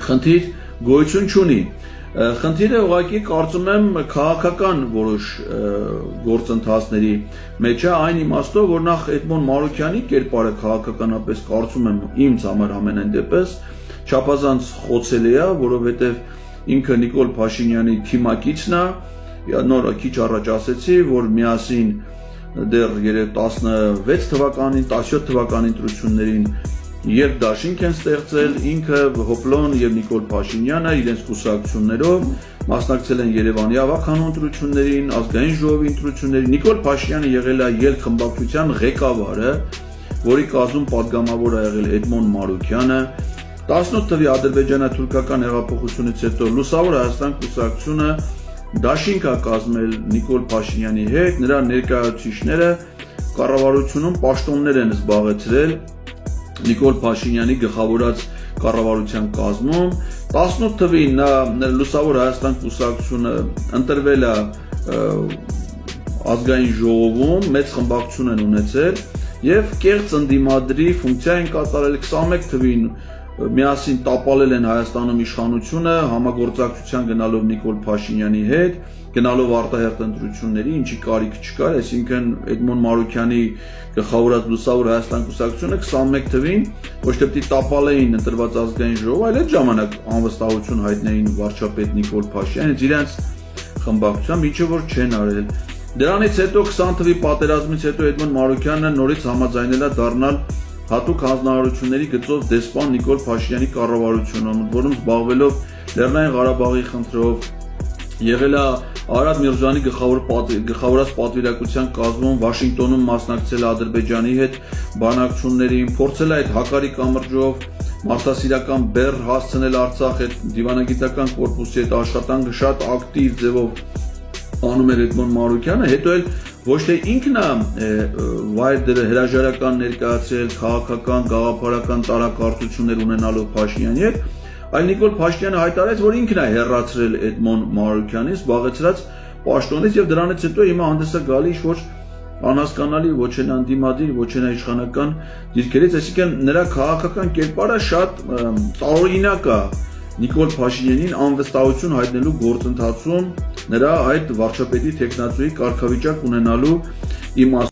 խնդիր գոյություն չունի։ Խնդիրը ուղղակի կարծում եմ քաղաքական որոշ գործընթացների մեջ է, այն իմաստով, որ նախ Էդմոն Մարուկյանի կերպարը քաղաքականապես կարծում եմ ինձ համար ամենայն դեպս չափազանց խոցելի է, որովհետև ինքը Նիկոլ Փաշինյանի թիմակիցն է, նոր քիչ առաջ ասեցի, որ միասին դեռ 16 թվականին, 17 թվականի ընտրություններին երբ դաշինք են ստեղծել, ինքը Հոպլոն եւ Նիկոլ Փաշինյանը իրենց կուսակցություններով մասնակցել են Երևանի ավականու ընտրություններին, ազգային ժողովի ընտրություններին։ Նիկոլ Փաշինյանը եղել է ելքխմբակցության ղեկավարը, որի կազմում падգամավոր է եղել Էդմոն Մարուկյանը։ 18 թվականի ադրբեջանա-թուրքական հեղափոխությունից հետո Լուսավոր Հայաստան կուսակցությունը դաշինք է կազմել Նիկոլ Փաշինյանի հետ, նրա ներկայացուցիչները կառավարությունում պաշտոններ են զբաղեցրել Նիկոլ Փաշինյանի գլխավորած կառավարության կազմում 18 թվականին նա Լուսավոր Հայաստան կուսակցությունը ընտրվել է ազգային ժողովում, մեծ խմբակցություն են ունեցել եւ կեղծ ընդդիմադրի ֆունկցիա են կատարել 21 թվականին միասին տապալել են Հայաստանում իշխանությունը համագործակցության գնալով Նիկոլ Փաշինյանի հետ, գնալով արտահերթ ընտրությունների, ինչի կարիք չկար, այսինքն Էդմոն Մարուկյանի գլխավորած Լուսավոր Հայաստան կուսակցությունը 21 թվականին ոչ թե պիտի տապալեին ընտրված ազգային ժողով, այլ այդ ժամանակ անվստահություն հայտնեին վարչապետ Նիկոլ Փաշինյանից իրենց խմբակցությամբ, ինչը որ չեն արել։ Դրանից հետո 20 թվականի պատերազմից հետո Էդմոն Մարուկյանը նորից համաձայնել է դառնալ հատուկ հանձնարարությունների գծով դեսպան Նիկոլ Փաշինյանի կառավարությունում, որում զբաղվելով Լեռնային Ղարաբաղի խնդրով եղել է Արադ Միրզոյանի գլխավորած պատվիրակության կազմում, Վաշինգտոնում մասնակցել է Ադրբեջանի հետ բանակցություններին, փորձել է այդ հակարի կամրջով մարդասիրական բեռ հասցնել Արցախ այդ դիվանագիտական կորպուսի հետ աշխատանքը շատ ակտիվ ձևով անում էր Էդմոն Մարուկյանը, հետո էլ ոչ թե ինքն է վայր դրել հրաժարական ներկայացրել քաղաքական, գաղափարական տարակարծություններ ունենալով Փաշինյանի հետ, այլ Նիկոլ Փաշինյանը հայտարարեց, որ ինքն է հեռացրել Էդմոն Մարուկյանից, զբաղեցրած պաշտոնից եւ դրանից հետո հիմա հանդես է գալի ինչ-որ անհասկանալի ոչ էլ անդիմադիր, ոչ էլ իշխանական դիրքերից, այսինքն նրա քաղաքական կերպարը շատ տարօրինակ է Նիկոլ Փաշինյանին անվստահություն հայտնելու գործընթացում նրա այդ վարչապետի տեխնացուի կարգավիճակ ունենալու իմաստով